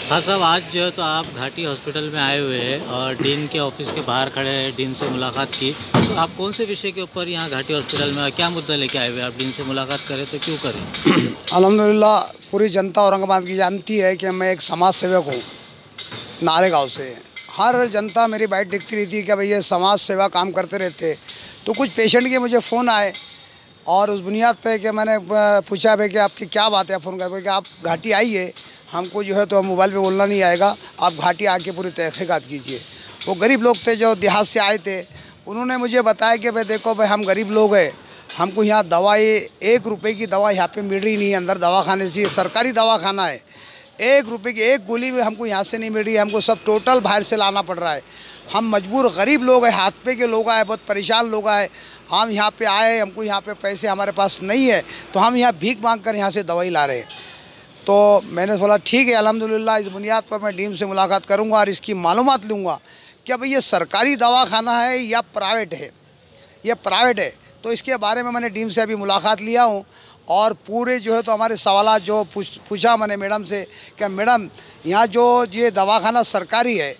हाँ साहब, आज जो है तो आप घाटी हॉस्पिटल में आए हुए हैं और डीन के ऑफिस के बाहर खड़े हैं, डीन से मुलाकात की। तो आप कौन से विषय के ऊपर यहाँ घाटी हॉस्पिटल में क्या मुद्दा लेके आए हुए हैं? आप डीन से मुलाकात करें तो क्यों करें? अल्हम्दुलिल्लाह पूरी जनता औरंगाबाद की जानती है कि मैं एक समाज सेवक हूँ नारेगांव से। हर जनता मेरी बाइट दिखती रहती है कि भाई ये समाज सेवा काम करते रहते। तो कुछ पेशेंट के मुझे फ़ोन आए और उस बुनियाद पे कि मैंने पूछा भाई कि आपकी क्या बात है, फ़ोन कर कि आप घाटी आइए, हमको जो है तो मोबाइल पे बोलना नहीं आएगा, आप घाटी आके पूरी तहकीकात कीजिए। वो गरीब लोग थे जो देहात से आए थे, उन्होंने मुझे बताया कि भाई देखो भाई हम गरीब लोग हैं, हमको यहाँ दवाई 1 रुपये की दवा यहाँ पे मिल रही नहीं है। अंदर दवाखाने से, सरकारी दवाखाना है, 1 रुपये की एक गोली भी हमको यहाँ से नहीं मिल रही है, हमको सब टोटल बाहर से लाना पड़ रहा है। हम मजबूर गरीब लोग हैं, हाथ पे के लोग आए, बहुत परेशान लोग आए, हम यहाँ पे आए, हमको यहाँ पे पैसे हमारे पास नहीं है, तो हम यहाँ भीख मांग कर यहाँ से दवाई ला रहे हैं। तो मैंने बोला ठीक है, अल्हम्दुलिल्लाह इस बुनियाद पर मैं डीन से मुलाकात करूँगा और इसकी मालूमात लूँगा कि भाई ये सरकारी दवाखाना है या प्राइवेट है। ये प्राइवेट है, तो इसके बारे में मैंने डीन से अभी मुलाकात लिया हूँ और पूरे जो है तो हमारे सवाल जो पूछा मैंने मैडम से कि मैडम यहाँ जो ये दवाखाना सरकारी है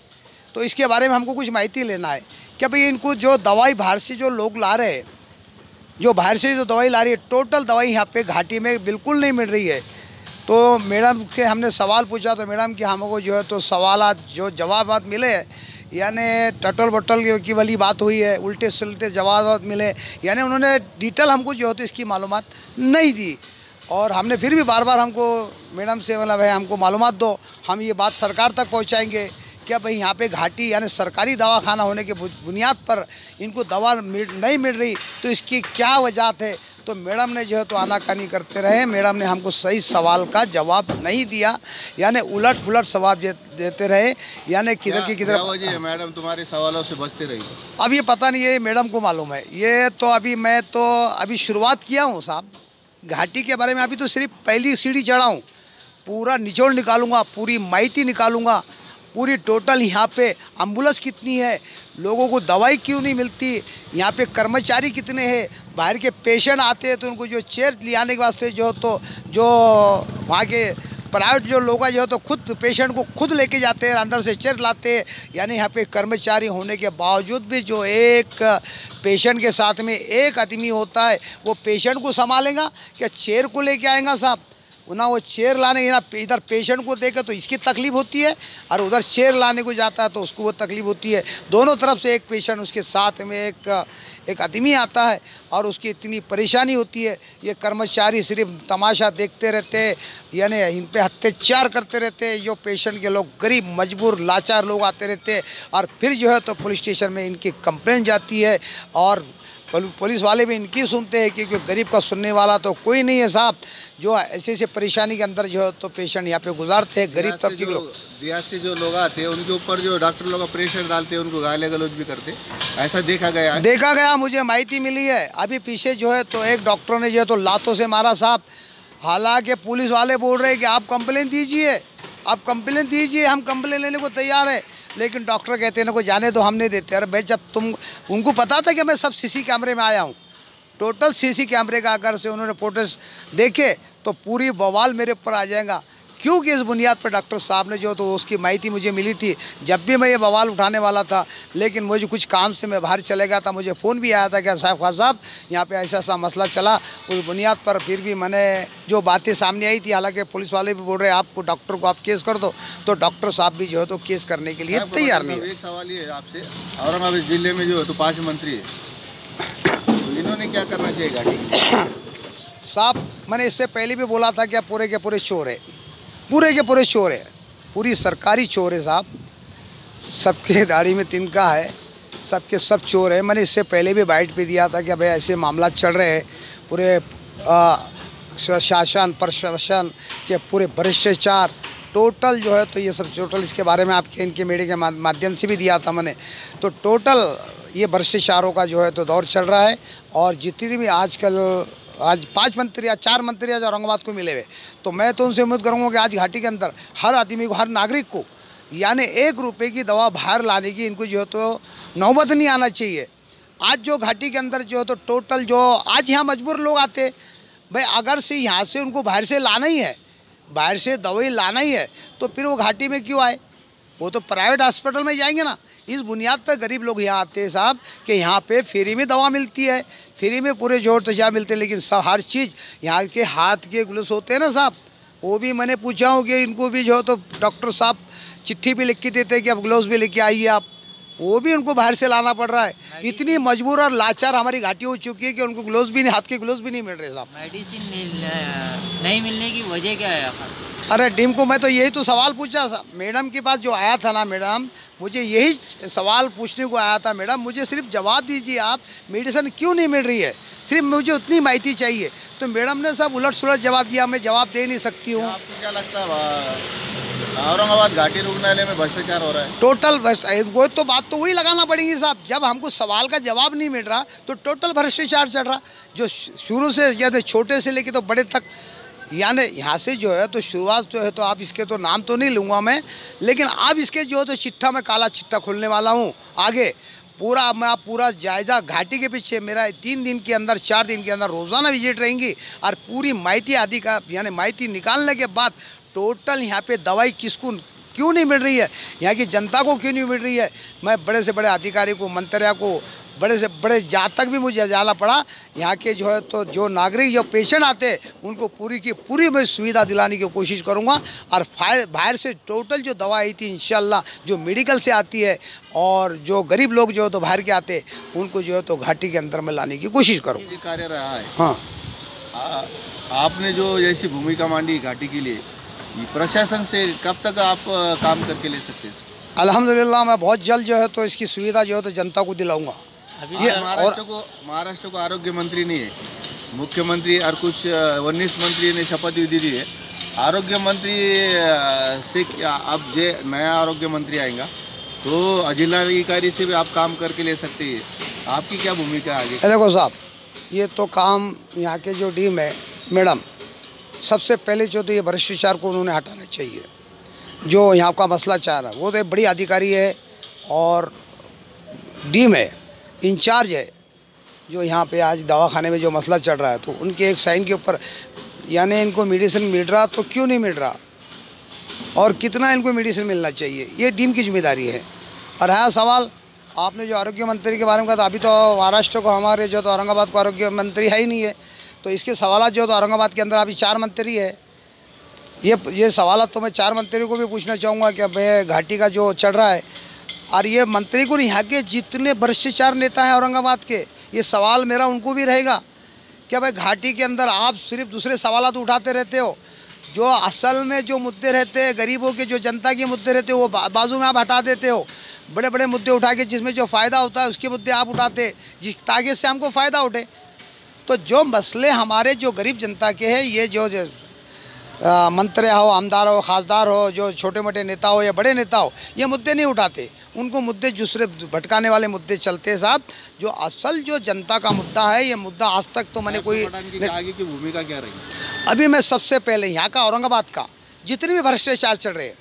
तो इसके बारे में हमको कुछ माहिती लेना है कि भाई इनको जो दवाई बाहर से जो लोग ला रहे हैं, जो बाहर से जो दवाई ला रही है, टोटल दवाई यहाँ पे घाटी में बिल्कुल नहीं मिल रही है। तो मैडम के हमने सवाल पूछा तो मैडम कि हमको जो है तो सवालात जो जवाबात मिले, यानी टटल बटल की वाली बात हुई है, उल्टे सुलटे जवाब मिले, यानी उन्होंने डिटेल हमको जो है तो इसकी मालूमात नहीं दी। और हमने फिर भी बार बार हमको मैडम से बोला भाई हमको मालूमात दो, हम ये बात सरकार तक पहुंचाएंगे क्या भाई यहाँ पे घाटी यानी सरकारी दवाखाना होने के बुनियाद पर इनको दवा नहीं मिल रही, तो इसकी क्या वजह है। तो मैडम ने जो है तो आनाकानी करते रहे, मैडम ने हमको सही सवाल का जवाब नहीं दिया, यानी उलट पुलट सवाल देते रहे, यानी किधर की किधर। वजह है मैडम तुम्हारे सवालों से बचते रही? अब ये पता नहीं है, मैडम को मालूम है। ये तो अभी मैं तो अभी शुरुआत किया हूँ साहब घाटी के बारे में, अभी तो सिर्फ पहली सीढ़ी चढ़ा हूँ। पूरा निचोड़ निकालूंगा, पूरी माहिती निकालूंगा, पूरी टोटल यहाँ पे एम्बुलेंस कितनी है, लोगों को दवाई क्यों नहीं मिलती, यहाँ पे कर्मचारी कितने हैं, बाहर के पेशेंट आते हैं तो उनको जो चेयर ले आने के वास्ते जो तो जो वहाँ के प्राइवेट जो लोग हैं जो तो खुद पेशेंट को खुद लेके जाते हैं, अंदर से चेयर लाते हैं। यानी यहाँ पे कर्मचारी होने के बावजूद भी जो एक पेशेंट के साथ में एक आदमी होता है, वो पेशेंट को संभालेगा क्या चेयर को लेके आएगा साहब? ना वो चेयर लाने, इधर पेशेंट को देखे तो इसकी तकलीफ़ होती है और उधर चेयर लाने को जाता है तो उसको वो तकलीफ़ होती है। दोनों तरफ से एक पेशेंट, उसके साथ में एक आदमी आता है और उसकी इतनी परेशानी होती है। ये कर्मचारी सिर्फ तमाशा देखते रहते, यानी इन पे अत्याचार करते रहते। जो पेशेंट के लोग गरीब मजबूर लाचार लोग आते रहते और फिर जो है तो पुलिस स्टेशन में इनकी कंप्लेंट जाती है और पुलिस वाले भी इनकी सुनते हैं, क्योंकि गरीब का सुनने वाला तो कोई नहीं है साहब। जो ऐसे ऐसे परेशानी के अंदर जो है तो पेशेंट यहाँ पे गुजारते हैं, गरीब तबके के लोग। बिहार से जो लोग आते हैं उनके ऊपर जो डॉक्टर लोग प्रेशर डालते हैं, उनको गाली गलौज भी करते, ऐसा देखा गया? मुझे माहिती मिली है। अभी पीछे जो है तो एक डॉक्टर ने जो है तो लातों से मारा साहब। हालांकि पुलिस वाले बोल रहे हैं कि आप कंप्लेन दीजिए, आप कंप्लेन दीजिए, हम कंप्लेन लेने को तैयार है, लेकिन डॉक्टर कहते हैं ना को जाने दो, हम नहीं देते। अरे भाई जब उनको पता था कि मैं सब सीसी कैमरे में आया हूँ, टोटल सीसी कैमरे का अगर से उन्होंने फोटोज देखे तो पूरी बवाल मेरे ऊपर आ जाएगा। क्योंकि इस बुनियाद पर डॉक्टर साहब ने जो तो उसकी माहिती मुझे मिली थी जब भी मैं ये बवाल उठाने वाला था, लेकिन मुझे कुछ काम से मैं बाहर चले गया था। मुझे फ़ोन भी आया था कि साहब खान साहब यहाँ पे ऐसा ऐसा मसला चला। उस बुनियाद पर फिर भी मैंने जो बातें सामने आई थी, हालांकि पुलिस वाले भी बोल रहे हैं आपको डॉक्टर को आप केस कर दो, तो डॉक्टर साहब भी जो है तो केस करने के लिए तैयार नहीं है। एक सवाल ये है आपसे, औरंगाबाद जिले में जो है तो 5 मंत्री है, तो इन्होंने क्या करना चाहिए घाटी साहब? मैंने इससे पहले भी बोला था कि पूरे के पूरे चोर है, पूरे के पूरे चोर है, पूरी सरकारी चोर है साहब। सबके दाढ़ी में तिनका है, सबके सब चोर है। मैंने इससे पहले भी बाइट पे दिया था कि भाई ऐसे मामला चल रहे हैं, पूरे शासन प्रशासन के पूरे भ्रष्टाचार टोटल जो है तो ये सब टोटल इसके बारे में आपके इनके मीडिया के माध्यम से भी दिया था मैंने। तो टोटल ये भ्रष्टाचारों का जो है तो दौर चल रहा है। और जितनी भी आज 5 मंत्री या 4 मंत्री आज औरंगाबाद को मिले हुए, तो मैं तो उनसे उम्मीद करूँगा कि आज घाटी के अंदर हर आदमी को, हर नागरिक को, यानी 1 रुपये की दवा बाहर लाने की इनको जो है तो नौबत नहीं आना चाहिए। आज जो घाटी के अंदर जो है तो टोटल जो आज यहाँ मजबूर लोग आते भाई, अगर से यहाँ से उनको बाहर से लाना ही है, बाहर से दवाई लाना ही है तो फिर वो घाटी में क्यों आए? वो तो प्राइवेट हॉस्पिटल में जाएंगे ना। इस बुनियाद पर गरीब लोग यहाँ आते हैं साहब कि यहाँ पे फ्री में दवा मिलती है, फ्री में पूरे जोर तजाब मिलते हैं, लेकिन सब हर चीज़ यहाँ के हाथ के ग्लव्स होते हैं ना साहब, वो भी मैंने पूछा हूँ कि इनको भी जो तो डॉक्टर साहब चिट्ठी भी लिख के देते हैं कि अब ग्लव्स भी लेके आइए आप, वो भी उनको बाहर से लाना पड़ रहा है। इतनी मजबूर और लाचार हमारी घाटी हो चुकी है कि उनको ग्लव्स भी नहीं, हाथ के ग्लव्स भी नहीं मिल रहे साहब। मेडिसिन नहीं मिलने की वजह क्या है आखिर? अरे डीम को मैं तो यही तो सवाल पूछा मैडम के पास जो आया था ना, मैडम मुझे यही सवाल पूछने को आया था। मैडम मुझे सिर्फ जवाब दीजिए आप, मेडिसिन क्यों नहीं मिल रही है, सिर्फ मुझे उतनी माहिती चाहिए। तो मैडम ने सब उलट सुलट जवाब दिया, मैं जवाब दे नहीं सकती हूँ। आपको क्या लगता है औरंगाबाद घाटी रुग्णालय में भ्रष्टाचार हो रहा है? टोटल वो तो बात तो वही लगाना पड़ेगी साहब, जब हमको सवाल का जवाब नहीं मिल रहा तो टोटल भ्रष्टाचार चल रहा, जो शुरू से यानी छोटे से लेके तो बड़े तक, यानी यहाँ से जो है तो शुरुआत जो है तो आप इसके तो नाम तो नहीं लूँगा मैं, लेकिन आप इसके जो है तो चिट्ठा में काला चिट्ठा खोलने वाला हूँ आगे पूरा। मैं आप पूरा जायजा घाटी के पीछे मेरा 3 दिन के अंदर 4 दिन के अंदर रोज़ाना विजिट रहेंगी और पूरी माहिती आदि का यानी माहिती निकालने के बाद टोटल यहाँ पे दवाई किसको क्यों नहीं मिल रही है, यहाँ की जनता को क्यों नहीं मिल रही है, मैं बड़े से बड़े अधिकारी को, मंत्रियों को, बड़े से बड़े जहाँ तक भी मुझे जाना पड़ा, यहाँ के जो है तो जो नागरिक जो पेशेंट आते हैं उनको पूरी की पूरी मैं सुविधा दिलाने की कोशिश करूँगा। और बाहर से टोटल जो दवा आई थी इंशाल्लाह जो मेडिकल से आती है और जो गरीब लोग जो है तो बाहर के आते हैं उनको जो है तो घाटी के अंदर में लाने की कोशिश करूँगा। कार्य रहा है। हाँ, आपने जो जैसी भूमिका मांडी घाटी के लिए, प्रशासन से कब तक आप काम करके ले सकते हैं? अल्हम्दुलिल्लाह मैं बहुत जल्द जो है तो इसकी सुविधा जो है तो जनता को दिलाऊंगा। ये महाराष्ट्र को आरोग्य मंत्री नहीं है, मुख्यमंत्री और कुछ 19 मंत्री ने शपथ विधि दी है। आरोग्य मंत्री से अब जो नया आरोग्य मंत्री आएगा तो जिलाधिकारी से भी आप काम करके ले सकते हैं, आपकी क्या भूमिका है आगे? देखो साहब, ये तो काम यहाँ के जो डीम है मैडम, सबसे पहले जो तो ये भ्रष्टाचार को उन्होंने हटाना चाहिए। जो यहाँ का मसला चाह रहा है वो तो एक बड़ी अधिकारी है और डीम है, इंचार्ज है, जो यहाँ पे आज दवाखाने में जो मसला चल रहा है तो उनके एक साइन के ऊपर यानी इनको मेडिसिन मिल रहा तो क्यों नहीं मिल रहा और कितना इनको मेडिसिन मिलना चाहिए, ये डीम की जिम्मेदारी है। और हाँ सवाल आपने जो आरोग्य मंत्री के बारे में कहा था, अभी तो महाराष्ट्र को हमारे जो तो औरंगाबाद को आरोग्य मंत्री है ही नहीं है, तो इसके सवाल जो तो औरंगाबाद के अंदर अभी 4 मंत्री है। ये सवाल तो मैं 4 मंत्रियों को भी पूछना चाहूँगा कि भाई घाटी का जो चल रहा है और ये मंत्री को यहाँ के जितने भ्रष्टाचार नेता हैं औरंगाबाद के, ये सवाल मेरा उनको भी रहेगा कि भाई घाटी के अंदर आप सिर्फ दूसरे सवाल तो उठाते रहते हो, जो असल में जो मुद्दे रहते हैं गरीबों के, जो जनता के मुद्दे रहते हैं वो बाजू में आप हटा देते हो। बड़े बड़े मुद्दे उठा के जिसमें जो फ़ायदा होता है उसके मुद्दे आप उठाते जिस ताकि से हमको फ़ायदा उठे। तो जो मसले हमारे जो गरीब जनता के हैं, ये जो मंत्री हो, आमदार हो, खासदार हो, जो छोटे मोटे नेता हो या बड़े नेता हो, ये मुद्दे नहीं उठाते। उनको मुद्दे दूसरे भटकाने वाले मुद्दे चलते हैं साहब। जो असल जो जनता का मुद्दा है, ये मुद्दा आज तक तो मैंने कोई आगे की भूमिका क्या रही? अभी मैं सबसे पहले यहाँ का औरंगाबाद का जितनी भी भ्रष्टाचार चल रहे हैं,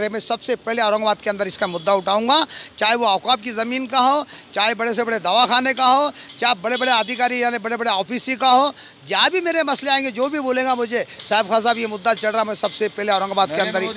मैं सबसे पहले औरंगाबाद के अंदर इसका मुद्दा उठाऊंगा, चाहे वो औकाफ की ज़मीन का हो, चाहे बड़े से बड़े दवाखाने का हो, चाहे बड़े बड़े अधिकारी यानी बड़े बड़े ऑफिस का हो, जहाँ भी मेरे मसले आएंगे, जो भी बोलेगा मुझे साहब खान साहब ये मुद्दा चल रहा, मैं सबसे पहले औरंगाबाद के अंदर ही